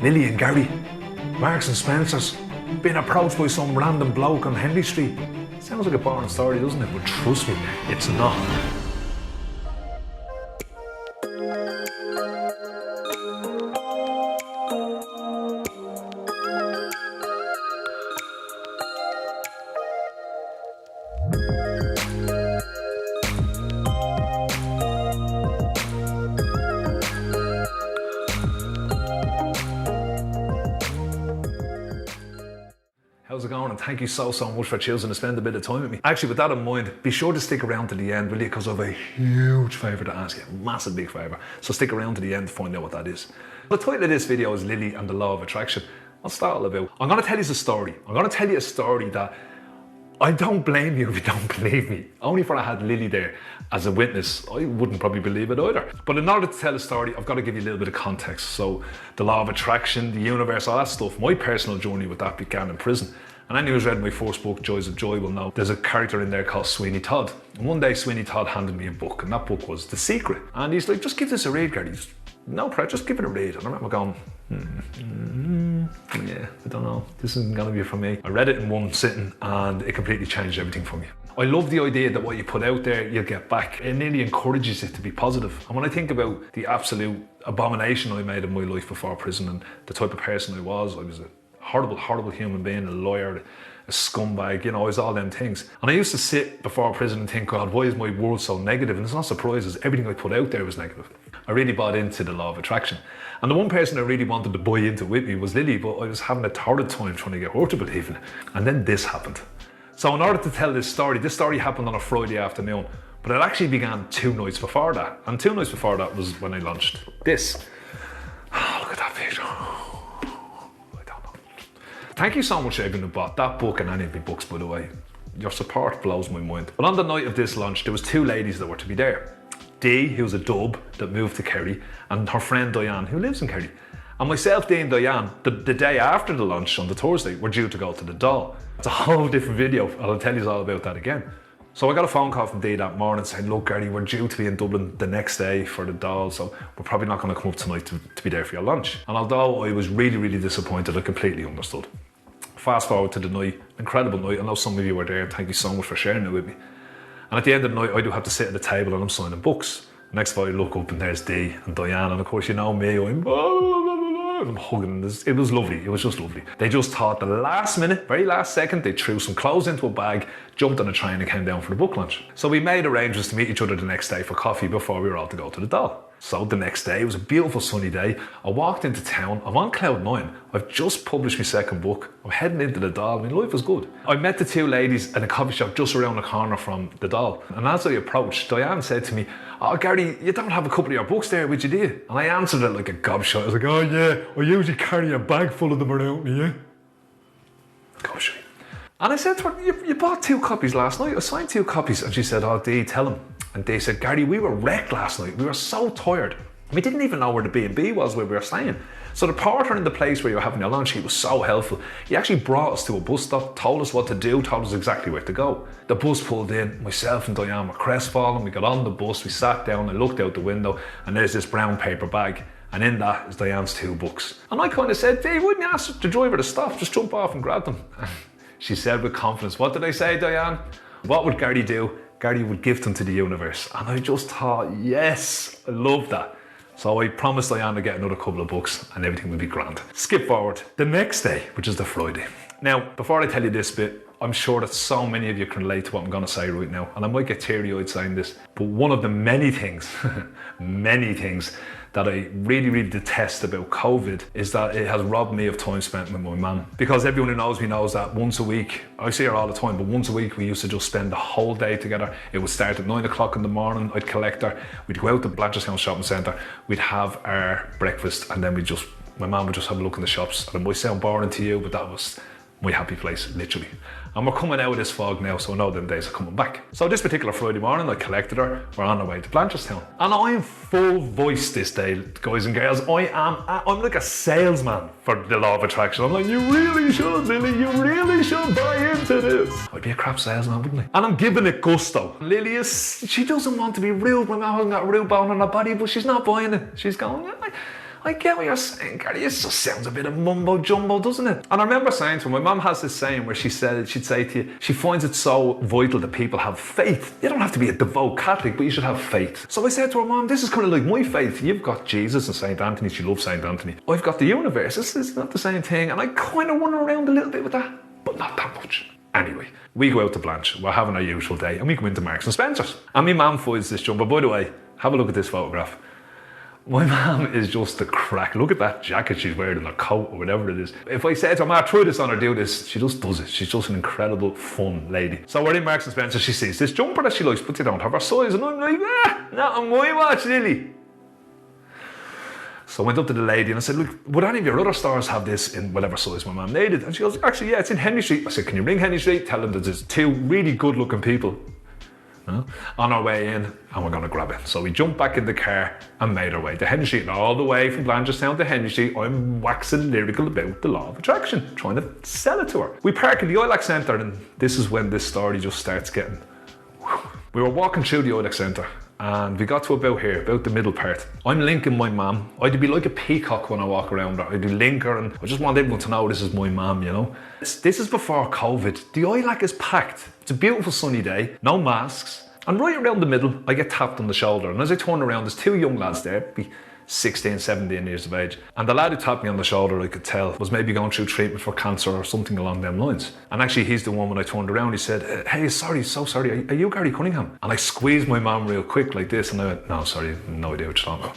Lily and Gary, Marks and Spencer's, being approached by some random bloke on Henry Street. Sounds like a boring story, doesn't it? But trust me, it's not. How's it going? And thank you so much for choosing to spend a bit of time with me. Actually, with that in mind, be sure to stick around to the end, will you? Because I have a huge favour to ask you, a massive big favour. So stick around to the end to find out what that is. The title of this video is Lily and the Law of Attraction. What's that all about? I'm going to tell you a story. I'm going to tell you a story that I don't blame you if you don't believe me. Only for I had Lily there as a witness, I wouldn't probably believe it either. But in order to tell a story, I've got to give you a little bit of context. So the law of attraction, the universe, all that stuff, my personal journey with that began in prison. And anyone who's read my first book, Joys of Joy, will know there's a character in there called Sweeney Todd. And one day Sweeney Todd handed me a book, and that book was The Secret. And he's like, just give this a read, Gary. No pressure, just give it a read. And I remember going, yeah, I don't know, this isn't gonna be for me. I read it in one sitting and it completely changed everything for me. I love the idea that what you put out there, you'll get back. It nearly encourages it to be positive. And when I think about the absolute abomination I made in my life before prison and the type of person I was a horrible human being, a liar, a scumbag, you know, I was all them things. And I used to sit before prison and think, God, why is my world so negative? And it's not surprises, everything I put out there was negative. I really bought into the law of attraction. And the one person I really wanted to buy into with me was Lily, but I was having a torrid time trying to get her to believe in it. And then this happened. So in order to tell this story happened on a Friday afternoon, but it actually began 2 nights before that. And 2 nights before that was when I launched this. Oh, look at that picture. I don't know. Thank you so much to everyone who bought that book and any of my books, by the way. Your support blows my mind. But on the night of this launch, there was 2 ladies that were to be there. Dee, who's a dub that moved to Kerry, and her friend Diane, who lives in Kerry. And myself, Dee and Diane, the day after the launch on the Thursday, were due to go to the Doll. It's a whole different video, and I'll tell you all about that again. So I got a phone call from Dee that morning saying, look Gary, we're due to be in Dublin the next day for the Doll, so we're probably not going to come up tonight to be there for your lunch. And although I was really disappointed, I completely understood. Fast forward to the night, incredible night. I know some of you were there, and thank you so much for sharing it with me. And at the end of the night, I do have to sit at the table and I'm signing books. Next of all, I look up and there's Dee and Diane, and of course, you know me, I'm hugging them. It was lovely, it was just lovely. They just thought the last minute, very last second, they threw some clothes into a bag, jumped on a train and came down for the book launch. So we made arrangements to meet each other the next day for coffee before we were all to go to the Doll. So the next day, it was a beautiful sunny day. I walked into town, I'm on cloud 9. I've just published my 2nd book. I'm heading into the Doll, I mean, life was good. I met the 2 ladies in a coffee shop just around the corner from the Doll. And as I approached, Diane said to me, oh Gary, you don't have a couple of your books there with you, do you? And I answered it like a gobshite. I was like, oh yeah, I usually carry a bag full of them around me, yeah? Gobshite. And I said to her, you bought 2 copies last night. I signed 2 copies. And she said, oh Dee, tell him. And they said, Gary, we were wrecked last night. We were so tired. We didn't even know where the B&B was where we were staying. So the porter in the place where you were having your lunch, he was so helpful. He actually brought us to a bus stop, told us what to do, told us exactly where to go. The bus pulled in, myself and Diane were crestfallen. We got on the bus, we sat down, I looked out the window, and there's this brown paper bag. And in that is Diane's 2 books. And I kind of said, Dave, wouldn't you ask the driver to stop? Just jump off and grab them. She said with confidence, what did I say, Diane? What would Gary do? Gary would give them to the universe. And I just thought, yes, I love that. So I promised Diane to get another couple of books and everything would be grand. Skip forward. The next day, which is the Friday. Now, before I tell you this bit, I'm sure that so many of you can relate to what I'm going to say right now. And I might get teary-eyed saying this, but one of the many things, many things that I really detest about COVID is that it has robbed me of time spent with my mum. Because everyone who knows me knows that once a week, I see her all the time, but once a week we used to just spend the whole day together. It would start at 9 o'clock in the morning, I'd collect her, we'd go out to Blanchardstown Shopping Centre, we'd have our breakfast, and then my mum would just have a look in the shops. And it might sound boring to you, but that was my happy place, literally. And we're coming out of this fog now, so I know them days are coming back. So this particular Friday morning, I collected her, we're on our way to Blanchardstown. And I'm full voice this day, guys and girls. I'm like a salesman for the law of attraction. I'm like, you really should, Lily, you really should buy into this. I'd be a crap salesman, wouldn't I? And I'm giving it gusto. Lily she doesn't want to be rude. My mum hasn't got a rude bone in her body, but she's not buying it. She's going, yeah, I get what you're saying, Gary. It just sounds a bit of mumbo jumbo, doesn't it? And I remember saying to her, my mum has this saying where she'd say to you, she finds it so vital that people have faith. You don't have to be a devout Catholic, but you should have faith. So I said to her, Mum, this is kind of like my faith. You've got Jesus and St. Anthony. She loves St. Anthony. I've got the universe. It's not the same thing. And I kind of run around a little bit with that, but not that much. Anyway, we go out to Blanche. We're having our usual day and we go into Marks and Spencer's. And my mum finds this jumper. By the way, have a look at this photograph. My mum is just a crack. Look at that jacket she's wearing, or coat, or whatever it is. If I say to her, "Ma, try this on or do this," she just does it. She's just an incredible, fun lady. So we're in Marks and Spencer. She sees this jumper that she likes, but they don't have her size. And I'm like, not on my watch, Lily. So I went up to the lady and I said, "Look, would any of your other stores have this in whatever size my mum needed?" And she goes, "Actually, yeah, it's in Henry Street." I said, "Can you ring Henry Street? Tell them that there's two really good looking people on our way in and we're going to grab it." So we jumped back in the car and made our way to Henry Street. And all the way from Blanchardstown to Henry Street, I'm waxing lyrical about the law of attraction, trying to sell it to her. We park in the ILAC Centre, and this is when this story just starts getting... We were walking through the ILAC Centre and we got to about here, about the middle part. I'm linking my mum. I'd be like a peacock when I walk around her. I'd link her, and I just want everyone to know this is my mum, you know. This is before COVID. The ILAC is packed. It's a beautiful sunny day, no masks. And right around the middle, I get tapped on the shoulder. And as I turn around, there's two young lads there, be 16, 17 years of age. And the lad who tapped me on the shoulder, I could tell, was maybe going through treatment for cancer or something along them lines. And actually, he's the one when I turned around, he said, "Hey, sorry, so sorry, are you Gary Cunningham?" And I squeezed my mum real quick like this, and I went, "No, sorry, no idea what you're talking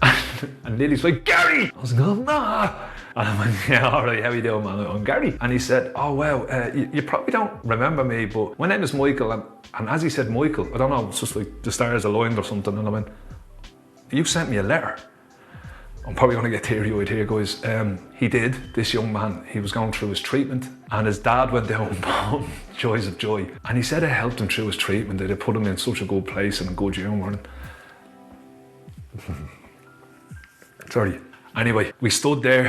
about." And Lily's like, "Gary!" I was like, "Oh, nah." And I went, "Yeah, all right, how you doing, man? I'm Gary." And he said, "Oh, wow, you probably don't remember me, but my name is Michael." And as he said Michael, I don't know, it's just like the stars aligned or something. And I went, "You sent me a letter." I'm probably going to get teary-eyed here, guys. He did, this young man. He was going through his treatment and his dad went down, boom, joys of joy. And he said it helped him through his treatment. They put him in such a good place and a good humour. Sorry. Anyway, we stood there.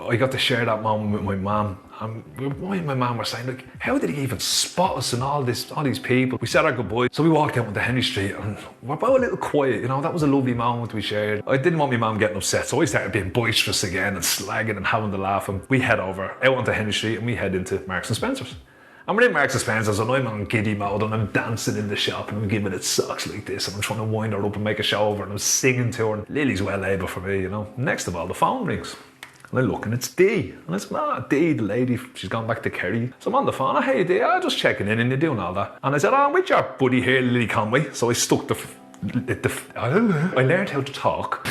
I got to share that moment with my mum. And me and my mum were saying, like, how did he even spot us and all these people? We said our goodbye. So we walked out onto Henry Street and we're both a little quiet, you know. That was a lovely moment we shared. I didn't want my mum getting upset, so I started being boisterous again and slagging and having the laugh. And we head over out onto Henry Street and we head into Marks and Spencer's. And we're in Marks and Spencer's and I'm on giddy mode and I'm dancing in the shop and I'm giving it socks like this and I'm trying to wind her up and make a show of her and I'm singing to her. And Lily's well able for me, you know. Next of all, the phone rings. And I look and it's Dee. And I said, Dee, the lady, she's gone back to Kerry. So I'm on the phone, "Hey Dee, I'm just checking in and you're doing all that." And I said, "I'm with your buddy here, Lily Conway." So I stuck I learned how to talk.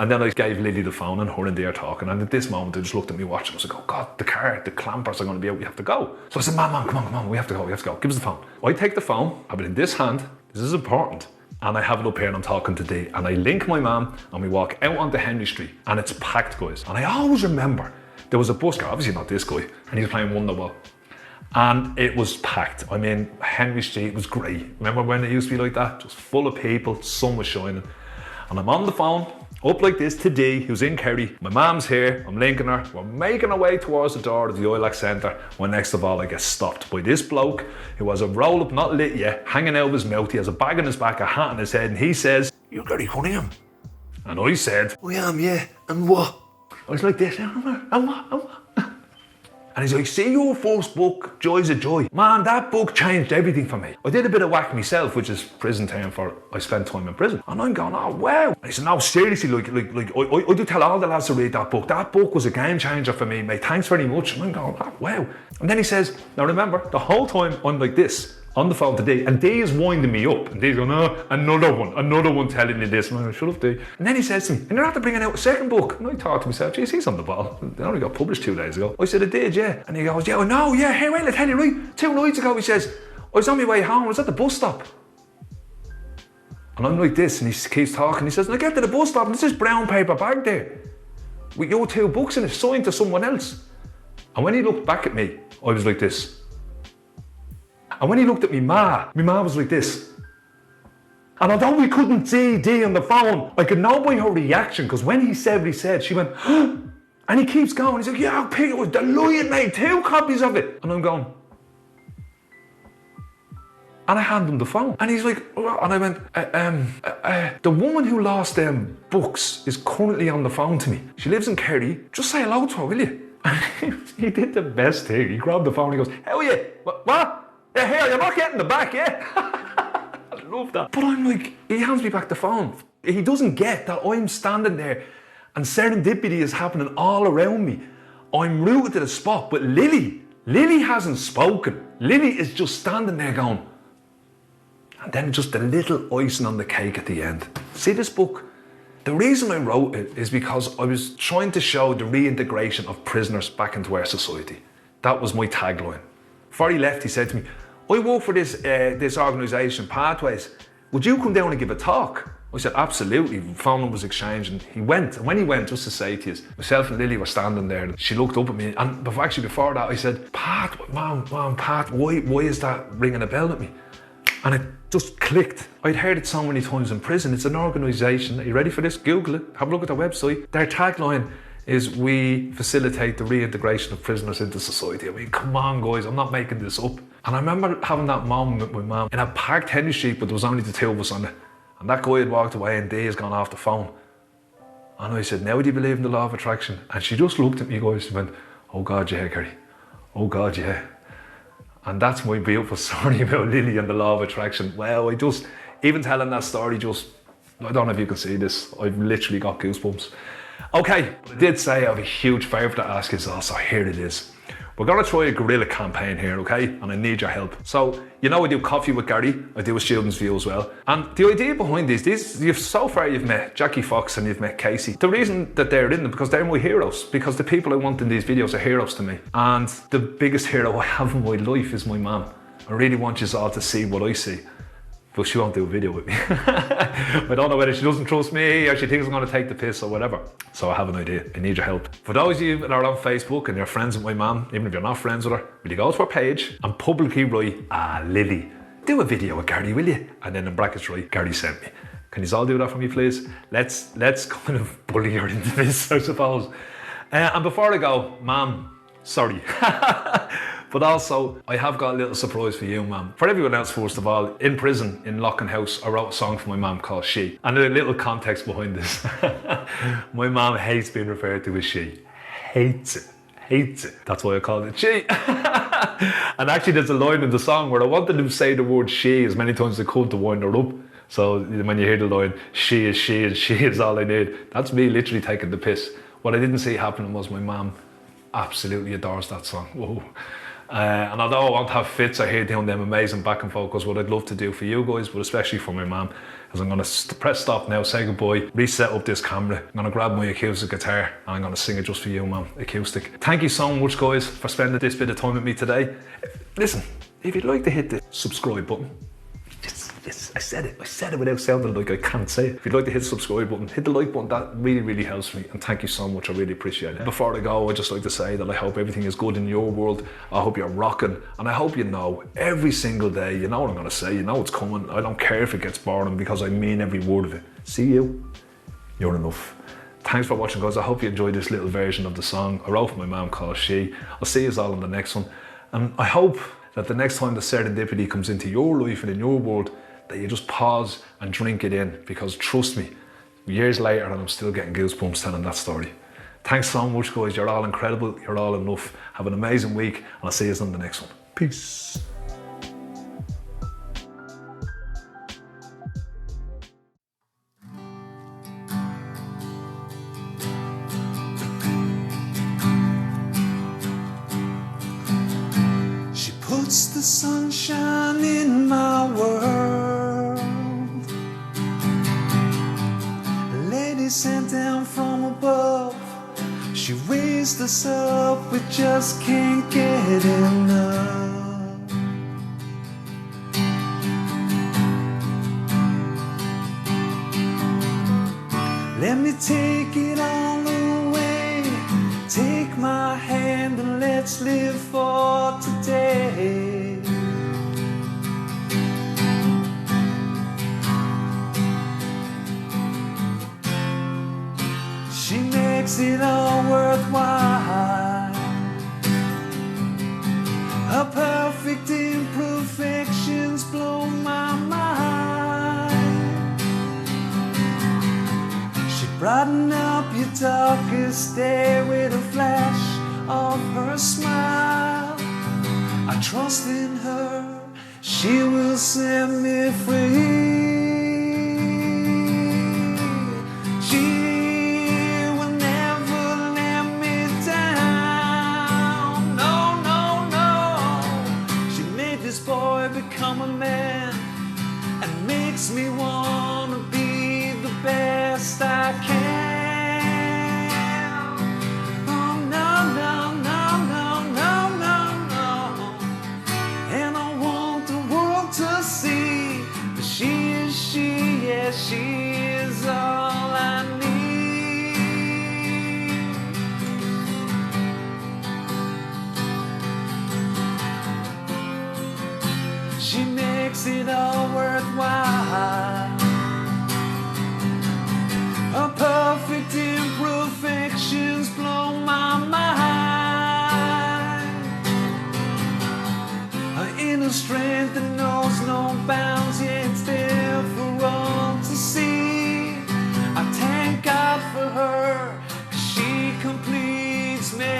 And then I gave Lily the phone and her and they are talking. And at this moment, I just looked at me watch and I was like, "Oh God, the clampers are going to be out, we have to go." So I said, Mom, come on, we have to go. Give us the phone. I take the phone, I have it in this hand. This is important. And I have it up here and I'm talking to Dee. And I link my mum and we walk out onto Henry Street and it's packed, guys. And I always remember there was a busker, obviously not this guy, and he was playing Wonderwall. And it was packed. I mean, Henry Street was great. Remember when it used to be like that? Just full of people, sun was shining. And I'm on the phone, up like this to Dee, who's in Kerry. My mum's here, I'm linking her. We're making our way towards the door of the ILAC Centre when next of all I get stopped by this bloke who has a roll-up, not lit yet, hanging out of his mouth. He has a bag on his back, a hat on his head, and he says, "You're Gary Cunningham." And I said, "I am, yeah, and what?" I was like this, "And what? And he's like, "See your first book, Joys of Joy. Man, that book changed everything for me." I did a bit of whack myself, which is prison term for I spent time in prison. And I'm going, "Oh, wow." And he said, "No, seriously, I do tell all the lads to read that book. That book was a game changer for me, mate. Thanks very much." And I'm going, "Oh, wow." And then he says, "Now remember, the whole time I'm like this, on the phone to Dee, and Dee is winding me up. And Dee's going, "Oh, another one telling you this." And I'm like, "Shut up, Dee." And then he says to me, "And you're after bringing out a second book." And I thought to myself, "Geez, he's on the ball. They only got published 2 days ago." I said, "It did, yeah." And he goes, "Yeah, I know, yeah. Hey, wait, I'll tell you, right? 2 nights ago," he says, "I was on my way home. I was at the bus stop." And I'm like this, and he keeps talking. He says, "And I get to the bus stop, and there's this brown paper bag there with your 2 books in it, signed to someone else." And when he looked back at me, I was like this. And when he looked at me ma was like this. And although we couldn't see Dee on the phone, I could know by her reaction, because when he said what he said, she went, "Huh?" And he keeps going. He's like, "Yeah, Pete, it was delighted, mate. 2 copies of it." And I'm going, And I hand him the phone. And he's like, oh, and I went, the woman who lost them books is currently on the phone to me. She lives in Kerry. Just say hello to her, will you? And he did the best thing. He grabbed the phone and he goes, how are you? What? Yeah, here, you're not getting the back, yeah? I love that. But I'm like, he hands me back the phone. He doesn't get that I'm standing there and serendipity is happening all around me. I'm rooted to the spot, but Lily hasn't spoken. Lily is just standing there going, and then just a little icing on the cake at the end. See this book? The reason I wrote it is because I was trying to show the reintegration of prisoners back into our society. That was my tagline. Before he left, he said to me, I work for this organisation, Pathways. Would you come down and give a talk? I said, absolutely. Phone numbers exchanged, and he went. And when he went, just to say to you, myself and Lily were standing there, and she looked up at me. And before that, I said, Pat, Mom, Pat, why is that ringing a bell with me? And it just clicked. I'd heard it so many times in prison. It's an organisation. Are you ready for this? Google it. Have a look at their website. Their tagline is, we facilitate the reintegration of prisoners into society. I mean, come on, guys, I'm not making this up. And I remember having that moment with my mum in a parked Henry Street, but there was only the two of us on it. And that guy had walked away and Dee has gone off the phone. And I said, now do you believe in the law of attraction? And she just looked at me, guys, and went, oh God, yeah, Gary. Oh God, yeah. And that's my beautiful story about Lily and the law of attraction. Well, even telling that story I don't know if you can see this, I've literally got goosebumps. Okay, but I did say I have a huge favour to ask you, so here it is. We're going to try a guerrilla campaign here, okay? And I need your help. So, you know I do Coffee with Gary, I do a Students' View as well. And the idea behind these, so far you've met Jackie Fox and you've met Casey. The reason that they're in them, because they're my heroes, because the people I want in these videos are heroes to me. And the biggest hero I have in my life is my mum. I really want you all to see what I see. But she won't do a video with me. I don't know whether she doesn't trust me or she thinks I'm going to take the piss or whatever. So I have an idea. I need your help. For those of you that are on Facebook and you're friends with my mum, even if you're not friends with her, will you go to her page and publicly write, Lily, do a video with Gary, will you? And then in brackets write, Gary sent me. Can you all do that for me, please? Let's kind of bully her into this, I suppose. And before I go, Mum, sorry. But also, I have got a little surprise for you, Mum. For everyone else, first of all, in prison, in Locken House, I wrote a song for my mum called She. And a little context behind this. My mum hates being referred to as she. Hates it. That's why I called it She. And actually, there's a line in the song where I wanted to say the word she as many times as I could to wind her up. So when you hear the line, she is all I need, that's me literally taking the piss. What I didn't see happening was my mum absolutely adores that song. Whoa. And although I won't have fits, I hear doing them amazing back and focus. What I'd love to do for you guys, but especially for my mum, is I'm going to press stop now, say goodbye, reset up this camera. I'm going to grab my acoustic guitar and I'm going to sing it just for you, Mum, acoustic. Thank you so much, guys, for spending this bit of time with me today. Listen, if you'd like to hit the subscribe button, I said it without sounding like I can't say it. If you'd like to hit the subscribe button, hit the like button, that really, really helps me. And thank you so much, I really appreciate it. Before I go, I'd just like to say that I hope everything is good in your world. I hope you're rocking. And I hope you know, every single day, you know what I'm gonna say, you know it's coming. I don't care if it gets boring because I mean every word of it. See you, you're enough. Thanks for watching, guys. I hope you enjoyed this little version of the song I wrote for my mum called She. I'll see you all in the next one. And I hope that the next time the serendipity comes into your life and in your world, that you just pause and drink it in, because trust me, years later and I'm still getting goosebumps telling that story. Thanks so much, guys. You're all incredible. You're all enough. Have an amazing week and I'll see you on the next one. Peace. She puts the sunshine in my world. Sent down from above, she raised us up, we just can't get enough. Let me take it all away, take my hand and let's live for today. She makes it all worthwhile. A perfect imperfections blown darkest day with a flash of her smile. I trust in her, she will set me free. She will never let me down. No, no, no. She made this boy become a man and makes me wanna be the best I can. She is all I need. She makes it all worthwhile. Her perfect imperfections blow my mind. Her inner strength that knows no bounds, yet it's there for all to see. I thank God for her, 'cause she completes me.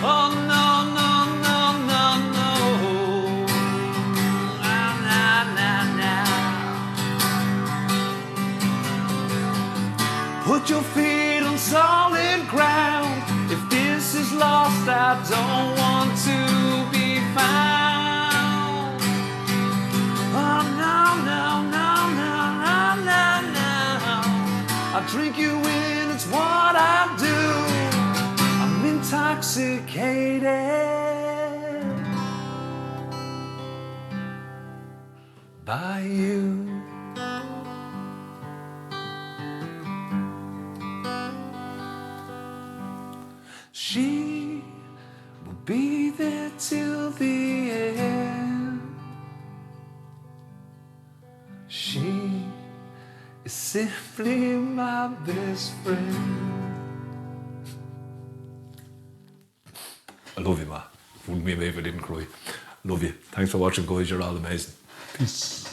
Oh, no, no, no, no, no. Nah, nah, nah. Put your feet on solid ground. If this is lost, I don't want to be found. Oh, no, no, no, no, no, no, no. I drink you in, it's what I do. I'm intoxicated by you. She will be there till the end. She is simply my best friend. I love you, Matt. Wouldn't be me if I didn't cry. Love you. Thanks for watching, guys. You're all amazing. Peace.